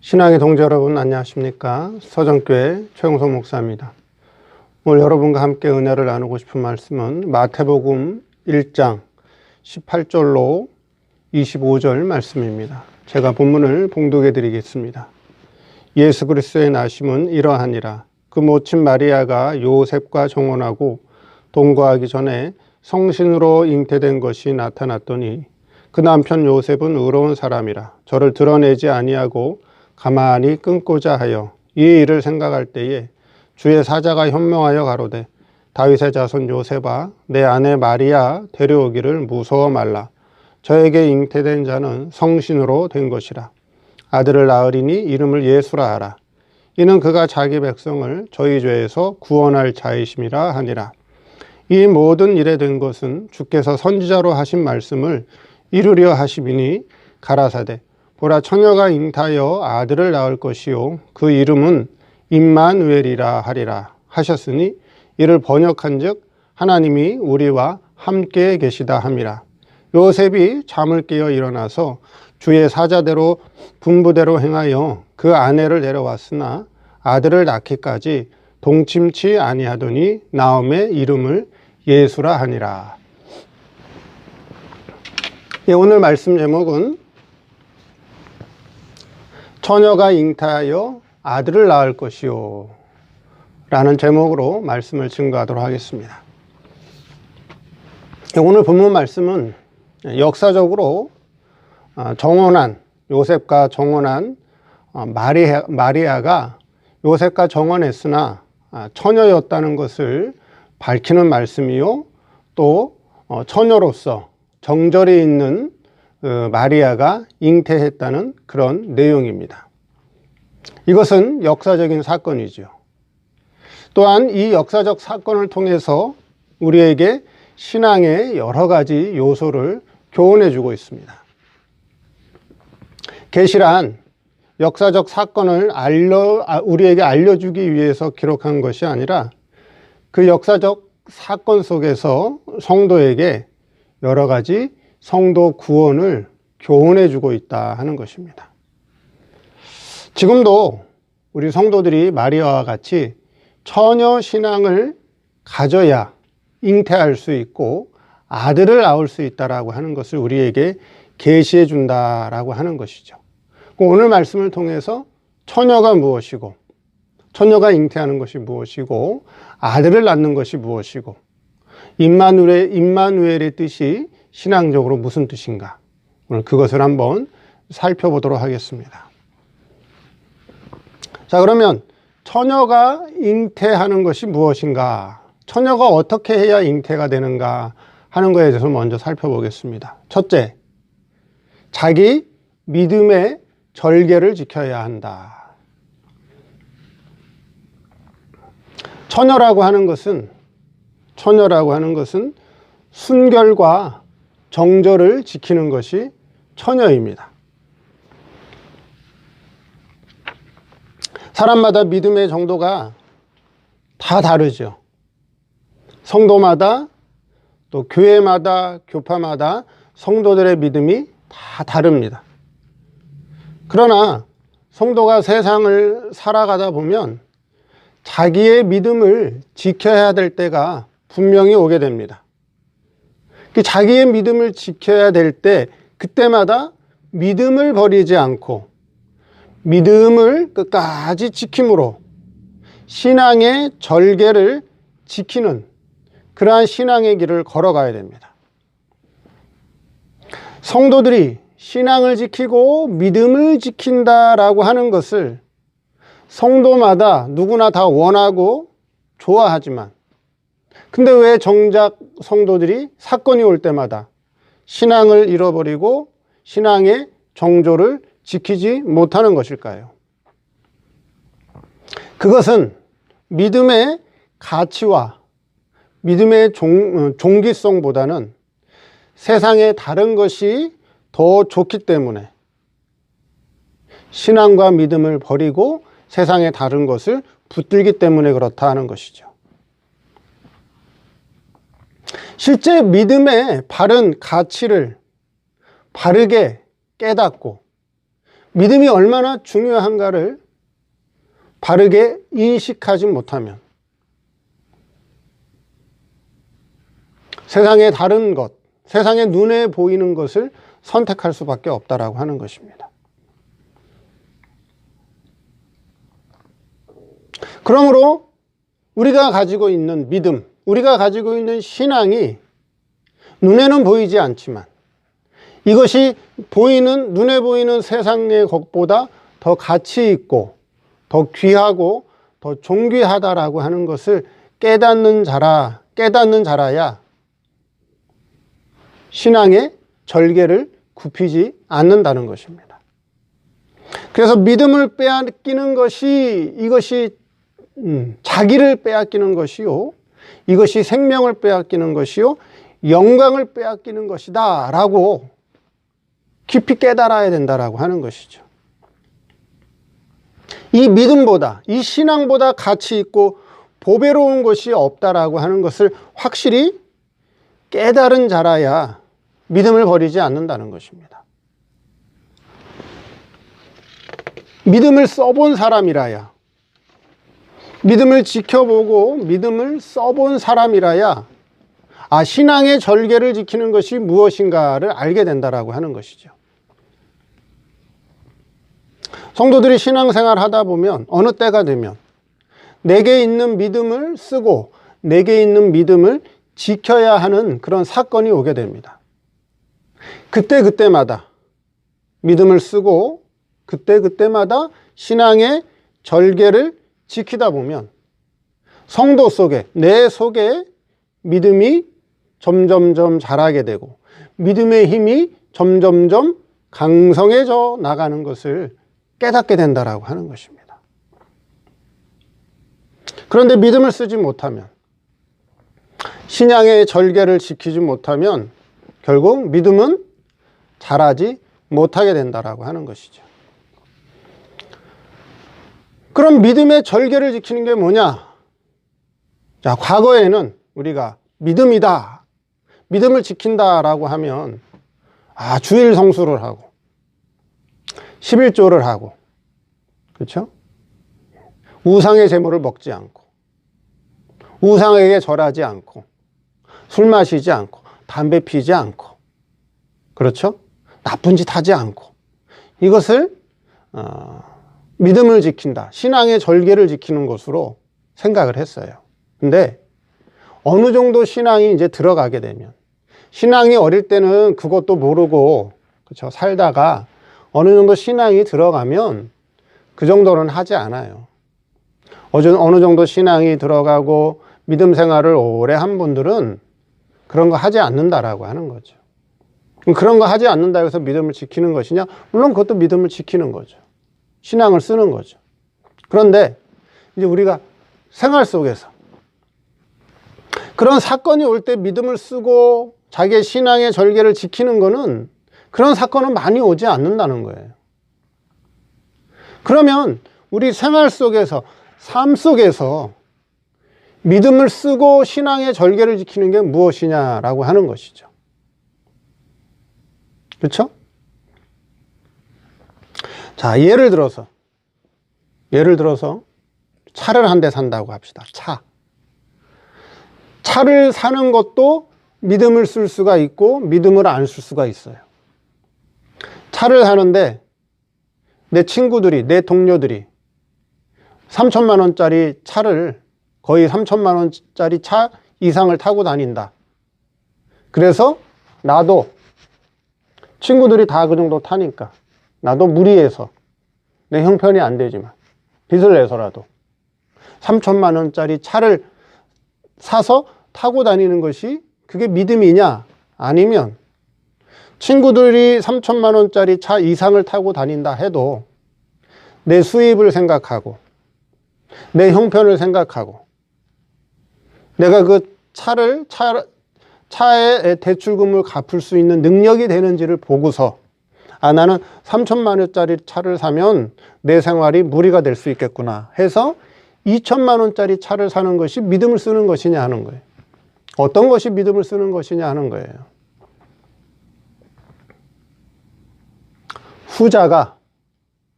신앙의 동지 여러분 안녕하십니까? 서정교회 최용석 목사입니다. 오늘 여러분과 함께 은혜를 나누고 싶은 말씀은 마태복음 1장 18절로 25절 말씀입니다. 제가 본문을 봉독해 드리겠습니다. 예수 그리스도의 나심은 이러하니라. 그 모친 마리아가 요셉과 정혼하고 동거하기 전에 성신으로 잉태된 것이 나타났더니 그 남편 요셉은 의로운 사람이라 저를 드러내지 아니하고 가만히 끊고자 하여 이 일을 생각할 때에 주의 사자가 현명하여 가로되 다윗의 자손 요셉아 내 아내 마리아 데려오기를 무서워 말라. 저에게 잉태된 자는 성신으로 된 것이라. 아들을 낳으리니 이름을 예수라 하라. 이는 그가 자기 백성을 저희 죄에서 구원할 자이심이라 하니라. 이 모든 일에 된 것은 주께서 선지자로 하신 말씀을 이루려 하심이니 가라사대 보라 처녀가 잉타하여 아들을 낳을 것이요 그 이름은 임마누엘이라 하리라 하셨으니 이를 번역한즉 하나님이 우리와 함께 계시다 함이라. 요셉이 잠을 깨어 일어나서 주의 사자대로 분부대로 행하여 그 아내를 데려왔으나 아들을 낳기까지 동침치 아니하더니 나음의 이름을 예수라 하니라. 오늘 말씀 제목은 처녀가 잉타하여 아들을 낳을 것이요 라는 제목으로 말씀을 증거하도록 하겠습니다. 오늘 본문 말씀은 역사적으로 정혼한 요셉과 정혼한 마리아가 요셉과 정혼했으나 처녀였다는 것을 밝히는 말씀이요 또 처녀로서 정절이 있는 마리아가 잉태했다는 그런 내용입니다. 이것은 역사적인 사건이죠. 또한 이 역사적 사건을 통해서 우리에게 신앙의 여러 가지 요소를 교훈해 주고 있습니다. 계시란 역사적 사건을 우리에게 알려주기 위해서 기록한 것이 아니라 그 역사적 사건 속에서 성도에게 여러 가지 성도 구원을 교훈해 주고 있다 하는 것입니다. 지금도 우리 성도들이 마리아와 같이 처녀 신앙을 가져야 잉태할 수 있고 아들을 낳을 수 있다라고 하는 것을 우리에게 계시해 준다라고 하는 것이죠. 오늘 말씀을 통해서 처녀가 무엇이고 처녀가 잉태하는 것이 무엇이고 아들을 낳는 것이 무엇이고 임마누엘의 뜻이 신앙적으로 무슨 뜻인가? 오늘 그것을 한번 살펴보도록 하겠습니다. 자, 그러면 처녀가 잉태하는 것이 무엇인가? 처녀가 어떻게 해야 잉태가 되는가 하는 것에 대해서 먼저 살펴보겠습니다. 첫째, 자기 믿음의 절개를 지켜야 한다. 처녀라고 하는 것은 순결과 정절을 지키는 것이 처녀입니다. 사람마다 믿음의 정도가 다 다르죠. 성도마다 또 교회마다 교파마다 성도들의 믿음이 다 다릅니다. 그러나 성도가 세상을 살아가다 보면 자기의 믿음을 지켜야 될 때가 분명히 오게 됩니다. 자기의 믿음을 지켜야 될 때 그때마다 믿음을 버리지 않고 믿음을 끝까지 지킴으로 신앙의 절개를 지키는 그러한 신앙의 길을 걸어가야 됩니다. 성도들이 신앙을 지키고 믿음을 지킨다라고 하는 것을 성도마다 누구나 다 원하고 좋아하지만 근데 왜 정작 성도들이 사건이 올 때마다 신앙을 잃어버리고 신앙의 정조를 지키지 못하는 것일까요? 그것은 믿음의 가치와 믿음의 종기성보다는 세상의 다른 것이 더 좋기 때문에 신앙과 믿음을 버리고 세상의 다른 것을 붙들기 때문에 그렇다 하는 것이죠. 실제 믿음의 바른 가치를 바르게 깨닫고 믿음이 얼마나 중요한가를 바르게 인식하지 못하면 세상의 다른 것, 세상의 눈에 보이는 것을 선택할 수밖에 없다라고 하는 것입니다. 그러므로 우리가 가지고 있는 믿음, 우리가 가지고 있는 신앙이 눈에는 보이지 않지만 이것이 보이는, 눈에 보이는 세상의 것보다 더 가치 있고 더 귀하고 더 존귀하다라고 하는 것을 깨닫는 자라야 신앙의 절개를 굽히지 않는다는 것입니다. 그래서 믿음을 빼앗기는 것이 이것이 자기를 빼앗기는 것이요, 이것이 생명을 빼앗기는 것이요, 영광을 빼앗기는 것이다 라고 깊이 깨달아야 된다라고 하는 것이죠. 이 믿음보다, 이 신앙보다 가치 있고 보배로운 것이 없다라고 하는 것을 확실히 깨달은 자라야 믿음을 버리지 않는다는 것입니다. 믿음을 써본 사람이라야, 믿음을 지켜보고 믿음을 써본 사람이라야 신앙의 절개를 지키는 것이 무엇인가를 알게 된다라고 하는 것이죠. 성도들이 신앙생활 하다 보면 어느 때가 되면 내게 있는 믿음을 쓰고 내게 있는 믿음을 지켜야 하는 그런 사건이 오게 됩니다. 그때마다 믿음을 쓰고 그때마다 신앙의 절개를 지키다 보면 성도 속에, 내 속에 믿음이 점점점 자라게 되고 믿음의 힘이 점점점 강성해져 나가는 것을 깨닫게 된다라고 하는 것입니다. 그런데 믿음을 쓰지 못하면, 신앙의 절개를 지키지 못하면 결국 믿음은 자라지 못하게 된다라고 하는 것이죠. 그럼 믿음의 절개를 지키는 게 뭐냐? 자, 과거에는 우리가 믿음이다, 믿음을 지킨다라고 하면 주일 성수를 하고 11조를 하고, 그렇죠? 우상의 제물을 먹지 않고 우상에게 절하지 않고 술 마시지 않고 담배 피지 않고, 그렇죠? 나쁜 짓 하지 않고, 이것을 믿음을 지킨다, 신앙의 절개를 지키는 것으로 생각을 했어요. 근데 어느 정도 신앙이 이제 들어가게 되면, 신앙이 어릴 때는 그것도 모르고, 그렇죠, 살다가 어느 정도 신앙이 들어가면 그 정도는 하지 않아요. 어느 정도 신앙이 들어가고 믿음 생활을 오래 한 분들은 그런 거 하지 않는다라고 하는 거죠. 그런 거 하지 않는다 해서 믿음을 지키는 것이냐? 물론 그것도 믿음을 지키는 거죠. 신앙을 쓰는 거죠. 그런데 이제 우리가 생활 속에서 그런 사건이 올 때 믿음을 쓰고 자기의 신앙의 절개를 지키는 거는, 그런 사건은 많이 오지 않는다는 거예요. 그러면 우리 생활 속에서, 삶 속에서 믿음을 쓰고 신앙의 절개를 지키는 게 무엇이냐라고 하는 것이죠. 그렇죠? 자, 예를 들어서 차를 한 대 산다고 합시다. 차를 사는 것도 믿음을 쓸 수가 있고 믿음을 안 쓸 수가 있어요. 차를 사는데 내 친구들이, 내 동료들이 3천만 원짜리 차를, 거의 3천만 원짜리 차 이상을 타고 다닌다. 그래서 나도, 친구들이 다 그 정도 타니까 나도 무리해서, 내 형편이 안 되지만 빚을 내서라도 3천만 원짜리 차를 사서 타고 다니는 것이, 그게 믿음이냐? 아니면 친구들이 3천만 원짜리 차 이상을 타고 다닌다 해도 내 수입을 생각하고 내 형편을 생각하고 내가 그 차의 대출금을 갚을 수 있는 능력이 되는지를 보고서 나는 3천만 원짜리 차를 사면 내 생활이 무리가 될 수 있겠구나 해서 2천만 원짜리 차를 사는 것이 믿음을 쓰는 것이냐 하는 거예요. 어떤 것이 믿음을 쓰는 것이냐 하는 거예요. 후자가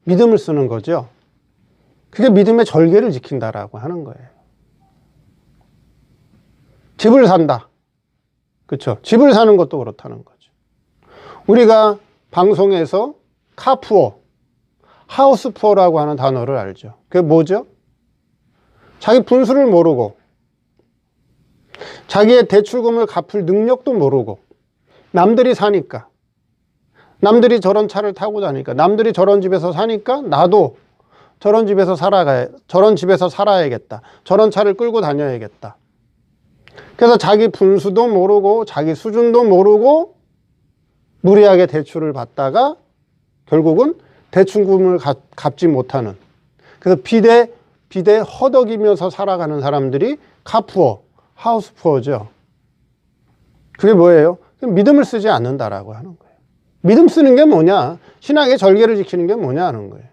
믿음을 쓰는 거죠. 그게 믿음의 절개를 지킨다라고 하는 거예요. 집을 산다. 그렇죠? 집을 사는 것도 그렇다는 거죠. 우리가 방송에서 카푸어, 하우스푸어라고 하는 단어를 알죠. 그게 뭐죠? 자기 분수를 모르고 자기의 대출금을 갚을 능력도 모르고 남들이 사니까, 남들이 저런 차를 타고 다니까, 남들이 저런 집에서 사니까 나도 저런 집에서 살아야겠다. 저런 차를 끌고 다녀야겠다. 그래서 자기 분수도 모르고 자기 수준도 모르고 무리하게 대출을 받다가 결국은 대출금을 갚지 못하는, 그래서 비대 허덕이면서 살아가는 사람들이 카푸어, 하우스푸어죠. 그게 뭐예요? 믿음을 쓰지 않는다라고 하는 거예요. 믿음 쓰는 게 뭐냐? 신앙의 절개를 지키는 게 뭐냐 하는 거예요.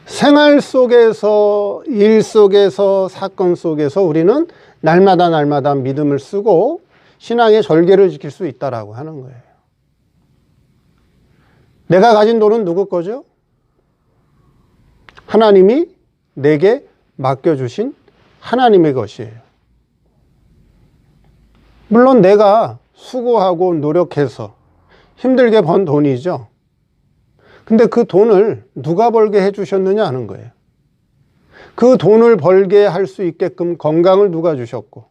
생활 속에서, 일 속에서, 사건 속에서 우리는 날마다 믿음을 쓰고 신앙의 절개를 지킬 수 있다라고 하는 거예요. 내가 가진 돈은 누구 거죠? 하나님이 내게 맡겨주신 하나님의 것이에요. 물론 내가 수고하고 노력해서 힘들게 번 돈이죠. 근데 그 돈을 누가 벌게 해주셨느냐 하는 거예요. 그 돈을 벌게 할 수 있게끔 건강을 누가 주셨고,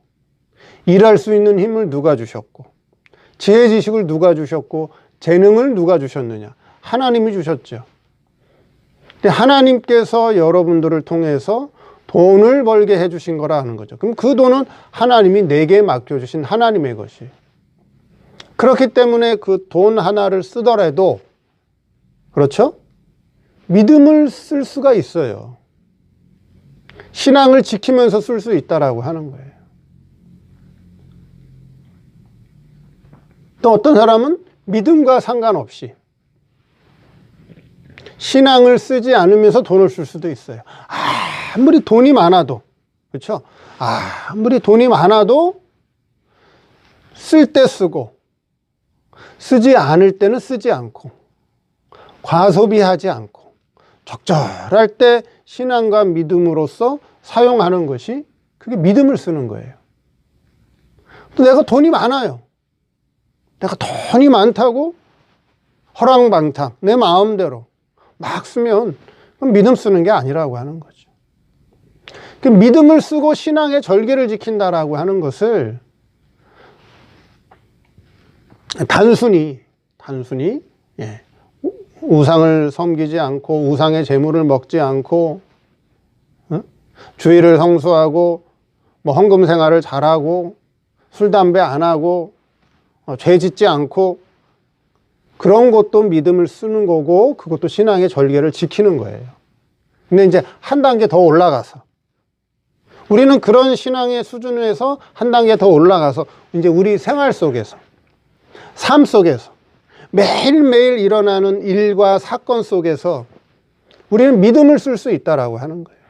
일할 수 있는 힘을 누가 주셨고, 지혜 지식을 누가 주셨고, 재능을 누가 주셨느냐? 하나님이 주셨죠. 근데 하나님께서 여러분들을 통해서 돈을 벌게 해주신 거라 하는 거죠. 그럼 그 돈은 하나님이 내게 맡겨주신 하나님의 것이에요. 그렇기 때문에 그 돈 하나를 쓰더라도, 그렇죠? 믿음을 쓸 수가 있어요. 신앙을 지키면서 쓸 수 있다라고 하는 거예요. 또 어떤 사람은 믿음과 상관없이 신앙을 쓰지 않으면서 돈을 쓸 수도 있어요. 아무리 돈이 많아도, 그렇죠? 아무리 돈이 많아도 쓸 때 쓰고 쓰지 않을 때는 쓰지 않고 과소비하지 않고 적절할 때 신앙과 믿음으로써 사용하는 것이, 그게 믿음을 쓰는 거예요. 또 내가 돈이 많아요. 내가 돈이 많다고 허랑방탕 내 마음대로 막 쓰면 그건 믿음 쓰는 게 아니라고 하는 거죠. 그 믿음을 쓰고 신앙의 절개를 지킨다라고 하는 것을 단순히 우상을 섬기지 않고 우상의 재물을 먹지 않고 주일을 성수하고 헌금 생활을 잘하고 술 담배 안 하고 죄 짓지 않고, 그런 것도 믿음을 쓰는 거고 그것도 신앙의 절개를 지키는 거예요. 근데 이제 한 단계 더 올라가서 우리는 그런 신앙의 수준에서 한 단계 더 올라가서 이제 우리 생활 속에서, 삶 속에서 매일매일 일어나는 일과 사건 속에서 우리는 믿음을 쓸 수 있다라고 하는 거예요.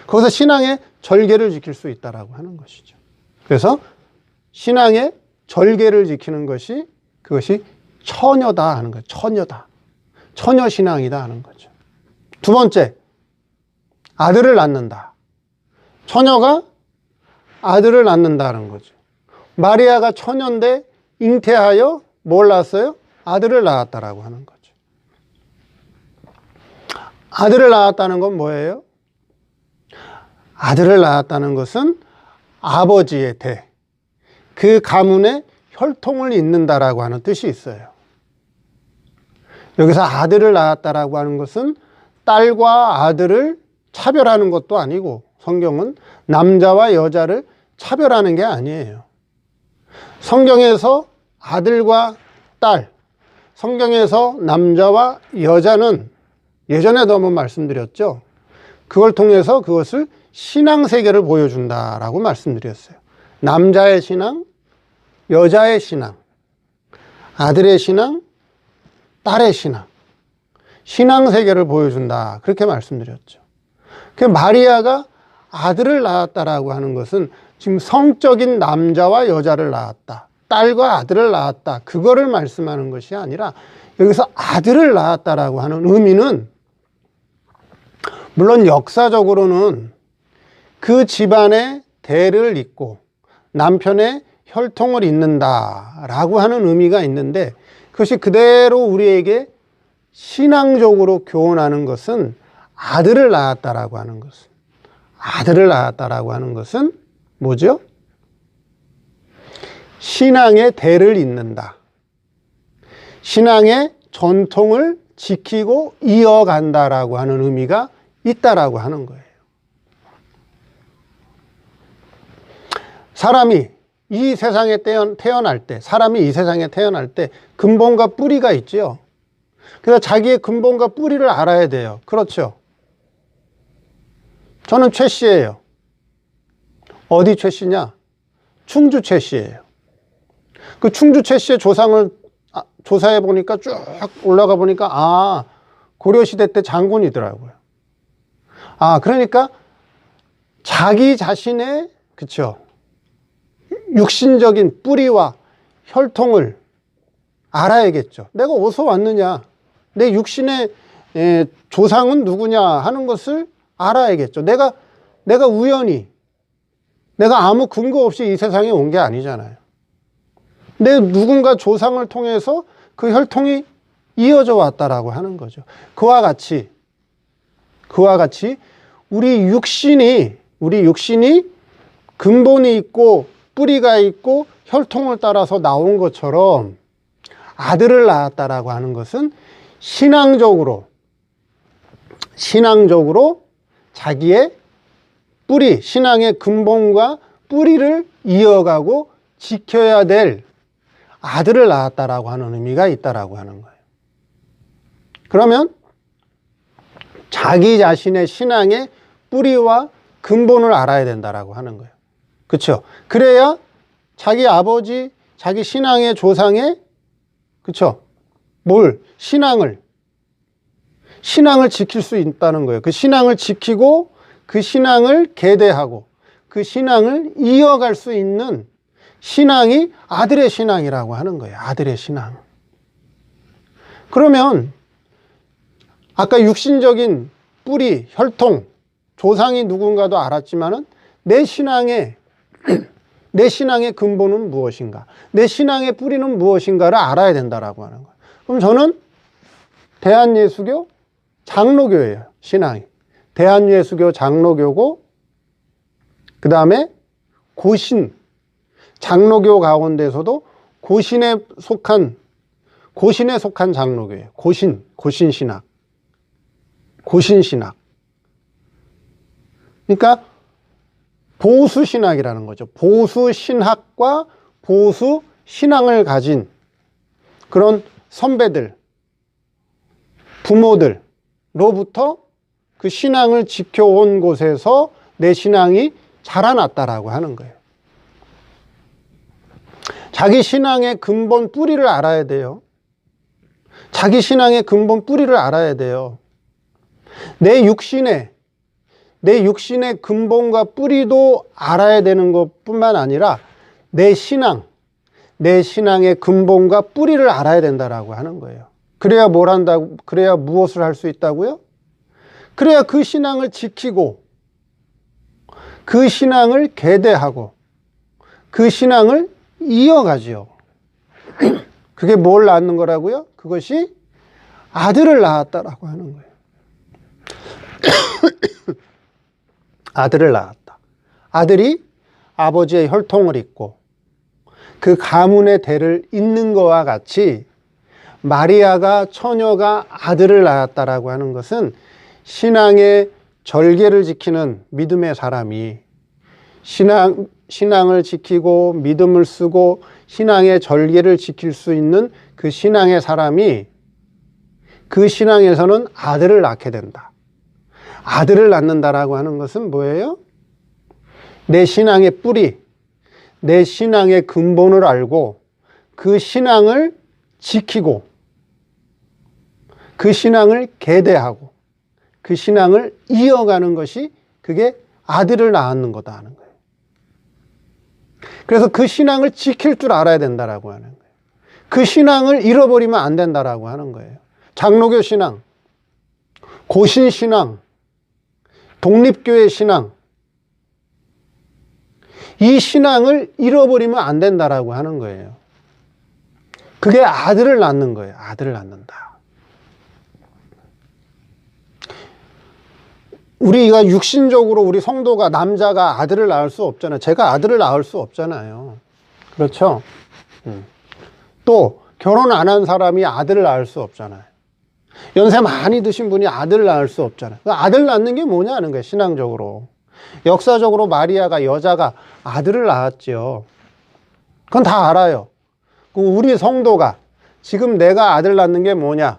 거기서 신앙의 절개를 지킬 수 있다라고 하는 것이죠. 그래서 신앙의 절개를 지키는 것이, 그것이 처녀다 하는 거예요. 처녀다. 처녀신앙이다 하는 거죠. 두 번째, 아들을 낳는다. 처녀가 아들을 낳는다는 거죠. 마리아가 처녀인데 잉태하여 뭘 낳았어요? 아들을 낳았다라고 하는 거죠. 아들을 낳았다는 건 뭐예요? 아들을 낳았다는 것은 아버지의 대, 그 가문의 혈통을 잇는다라고 하는 뜻이 있어요. 여기서 아들을 낳았다라고 하는 것은 딸과 아들을 차별하는 것도 아니고, 성경은 남자와 여자를 차별하는 게 아니에요. 성경에서 아들과 딸, 성경에서 남자와 여자는 예전에도 한번 말씀드렸죠. 그걸 통해서 그것을 신앙세계를 보여준다라고 말씀드렸어요. 남자의 신앙, 여자의 신앙, 아들의 신앙, 딸의 신앙, 신앙세계를 보여준다, 그렇게 말씀드렸죠. 그 마리아가 아들을 낳았다라고 하는 것은 지금 성적인 남자와 여자를 낳았다, 딸과 아들을 낳았다, 그거를 말씀하는 것이 아니라 여기서 아들을 낳았다라고 하는 의미는 물론 역사적으로는 그 집안의 대를 잇고 남편의 혈통을 잇는다라고 하는 의미가 있는데, 그것이 그대로 우리에게 신앙적으로 교훈하는 것은 아들을 낳았다라고 하는 것은, 아들을 낳았다라고 하는 것은 뭐죠? 신앙의 대를 잇는다. 신앙의 전통을 지키고 이어간다라고 하는 의미가 있다라고 하는 거예요. 사람이 이 세상에 태어날 때, 사람이 이 세상에 태어날 때 근본과 뿌리가 있죠. 그래서 자기의 근본과 뿌리를 알아야 돼요. 그렇죠? 저는 최 씨예요. 어디 최 씨냐? 충주 최 씨예요. 그 충주 최 씨의 조상을 조사해 보니까 쭉 올라가 보니까 고려시대 때 장군이더라고요. 그러니까 자기 자신의, 그쵸, 육신적인 뿌리와 혈통을 알아야겠죠. 내가 어디서 왔느냐, 내 육신의 조상은 누구냐 하는 것을 알아야겠죠. 내가 우연히, 내가 아무 근거 없이 이 세상에 온 게 아니잖아요. 내 누군가 조상을 통해서 그 혈통이 이어져 왔다라고 하는 거죠. 그와 같이 우리 육신이 근본이 있고 뿌리가 있고 혈통을 따라서 나온 것처럼 아들을 낳았다라고 하는 것은 신앙적으로 자기의 뿌리, 신앙의 근본과 뿌리를 이어가고 지켜야 될 아들을 낳았다라고 하는 의미가 있다라고 하는 거예요. 그러면 자기 자신의 신앙의 뿌리와 근본을 알아야 된다라고 하는 거예요. 그렇죠? 그래야 자기 아버지, 자기 신앙의 조상의, 그렇죠? 신앙을 지킬 수 있다는 거예요. 그 신앙을 지키고 그 신앙을 계대하고 그 신앙을 이어갈 수 있는 신앙이 아들의 신앙이라고 하는 거예요. 아들의 신앙. 그러면 아까 육신적인 뿌리, 혈통, 조상이 누군가도 알았지만은 내 신앙의 근본은 무엇인가? 내 신앙의 뿌리는 무엇인가를 알아야 된다라고 하는 거예요. 그럼 저는 대한예수교 장로교예요. 신앙이. 대한예수교 장로교고, 그 다음에 장로교 가운데서도 고신에 속한 장로교예요. 고신신학. 그러니까 보수신학이라는 거죠. 보수신학과 보수신앙을 가진 그런 선배들, 부모들로부터 그 신앙을 지켜온 곳에서 내 신앙이 자라났다라고 하는 거예요. 자기 신앙의 근본 뿌리를 알아야 돼요. 자기 신앙의 근본 뿌리를 알아야 돼요. 내 육신의 근본과 뿌리도 알아야 되는 것뿐만 아니라 내 신앙의 근본과 뿌리를 알아야 된다라고 하는 거예요. 그래야 그래야 무엇을 할 수 있다고요? 그래야 그 신앙을 지키고 그 신앙을 계대하고 그 신앙을 이어가지요. 그게 뭘 낳는 거라고요? 그것이 아들을 낳았다라고 하는 거예요. 아들을 낳았다. 아들이 아버지의 혈통을 잇고 그 가문의 대를 잇는 것과 같이 마리아가, 처녀가 아들을 낳았다라고 하는 것은 신앙의 절개를 지키는 믿음의 사람이 신앙을 지키고 믿음을 쓰고 신앙의 절개를 지킬 수 있는 그 신앙의 사람이 그 신앙에서는 아들을 낳게 된다. 아들을 낳는다라고 하는 것은 뭐예요? 내 신앙의 뿌리, 내 신앙의 근본을 알고 그 신앙을 지키고 그 신앙을 계대하고 그 신앙을 이어가는 것이 그게 아들을 낳는 거다 하는 거예요. 그래서 그 신앙을 지킬 줄 알아야 된다라고 하는 거예요. 그 신앙을 잃어버리면 안 된다라고 하는 거예요. 장로교 신앙, 고신 신앙, 독립교회 신앙, 이 신앙을 잃어버리면 안 된다라고 하는 거예요. 그게 아들을 낳는 거예요. 아들을 낳는다. 우리가 육신적으로 우리 성도가 남자가 아들을 낳을 수 없잖아요. 제가 아들을 낳을 수 없잖아요. 그렇죠? 또 결혼 안 한 사람이 아들을 낳을 수 없잖아요. 연세 많이 드신 분이 아들을 낳을 수 없잖아요. 아들 낳는 게 뭐냐는 거예요. 신앙적으로. 역사적으로 마리아가 여자가 아들을 낳았죠. 그건 다 알아요. 우리 성도가 지금 내가 아들 낳는 게 뭐냐?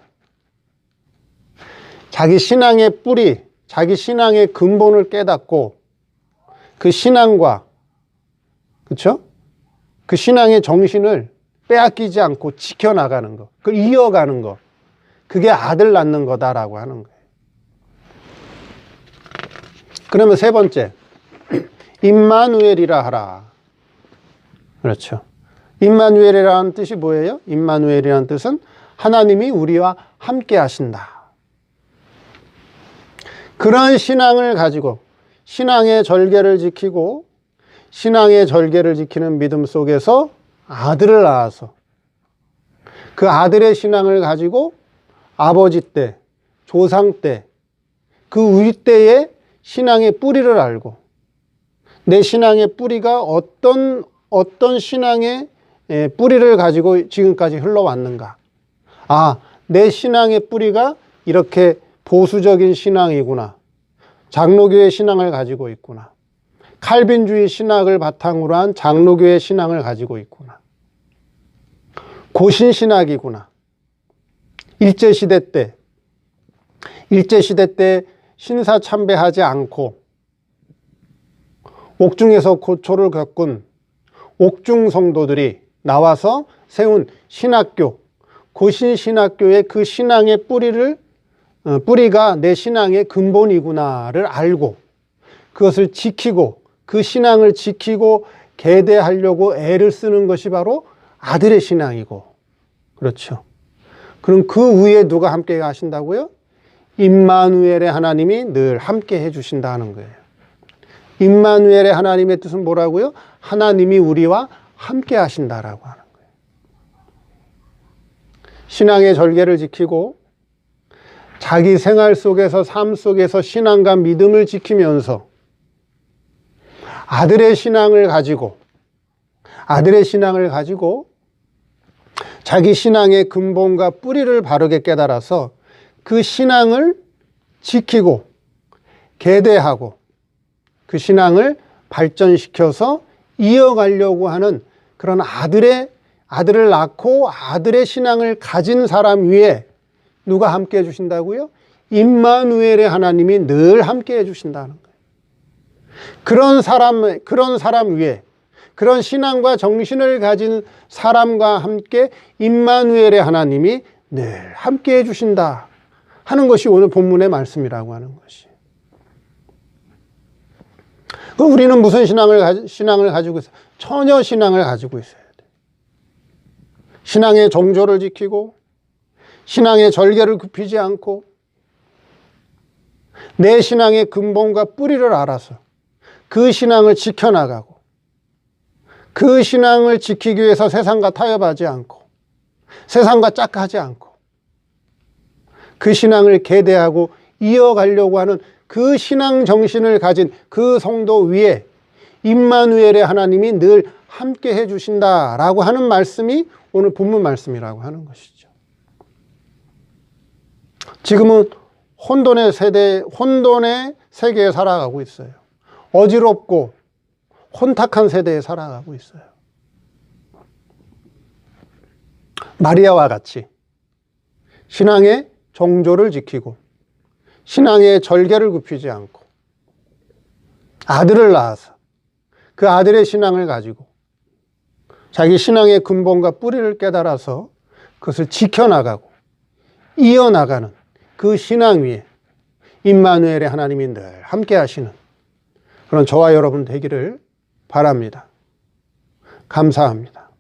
자기 신앙의 뿌리, 자기 신앙의 근본을 깨닫고 그 신앙과, 그렇죠? 그 신앙의 정신을 빼앗기지 않고 지켜나가는 거, 그걸 이어가는 거, 그게 아들 낳는 거다라고 하는 거예요. 그러면 세 번째, 임마누엘이라 하라. 그렇죠. 임마누엘이라는 뜻이 뭐예요? 임마누엘이라는 뜻은 하나님이 우리와 함께 하신다. 그런 신앙을 가지고 신앙의 절개를 지키고 신앙의 절개를 지키는 믿음 속에서 아들을 낳아서 그 아들의 신앙을 가지고 아버지 때, 조상 때, 그 윗대의 신앙의 뿌리를 알고 내 신앙의 뿌리가 어떤 신앙의 뿌리를 가지고 지금까지 흘러왔는가. 아, 내 신앙의 뿌리가 이렇게 보수적인 신앙이구나. 장로교의 신앙을 가지고 있구나. 칼빈주의 신학을 바탕으로 한 장로교의 신앙을 가지고 있구나. 고신신학이구나. 일제시대 때 신사참배하지 않고 옥중에서 고초를 겪은 옥중 성도들이 나와서 세운 신학교, 고신신학교의 그 신앙의 뿌리가 내 신앙의 근본이구나를 알고 그것을 지키고 그 신앙을 지키고 계대하려고 애를 쓰는 것이 바로 아들의 신앙이고, 그렇죠. 그럼 그 위에 누가 함께 하신다고요? 임마누엘의 하나님이 늘 함께 해주신다는 거예요. 임마누엘의 하나님의 뜻은 뭐라고요? 하나님이 우리와 함께 하신다라고 하는 거예요. 신앙의 절개를 지키고 자기 생활 속에서, 삶 속에서 신앙과 믿음을 지키면서 아들의 신앙을 가지고 자기 신앙의 근본과 뿌리를 바르게 깨달아서 그 신앙을 지키고 계대하고 그 신앙을 발전시켜서 이어가려고 하는 그런 아들을 낳고 아들의 신앙을 가진 사람 위에 누가 함께 해주신다고요? 임마누엘의 하나님이 늘 함께 해주신다는 거예요. 그런 사람 위에, 그런 신앙과 정신을 가진 사람과 함께 임마누엘의 하나님이 늘 함께 해주신다 하는 것이 오늘 본문의 말씀이라고 하는 것이. 우리는 무슨 신앙을 가지고 있어요? 처녀 신앙을 가지고 있어야 돼. 신앙의 정조를 지키고 신앙의 절개를 굽히지 않고 내 신앙의 근본과 뿌리를 알아서 그 신앙을 지켜나가고 그 신앙을 지키기 위해서 세상과 타협하지 않고 세상과 짝하지 않고 그 신앙을 계대하고 이어가려고 하는 그 신앙 정신을 가진 그 성도 위에 임마누엘의 하나님이 늘 함께 해주신다라고 하는 말씀이 오늘 본문 말씀이라고 하는 것이죠. 지금은 혼돈의 세계에 살아가고 있어요. 어지럽고 혼탁한 세대에 살아가고 있어요. 마리아와 같이 신앙의 정조를 지키고 신앙의 절개를 굽히지 않고 아들을 낳아서 그 아들의 신앙을 가지고 자기 신앙의 근본과 뿌리를 깨달아서 그것을 지켜나가고 이어나가는 그 신앙 위에 임마누엘의 하나님이 늘 함께 하시는 그런 저와 여러분 되기를 바랍니다. 감사합니다.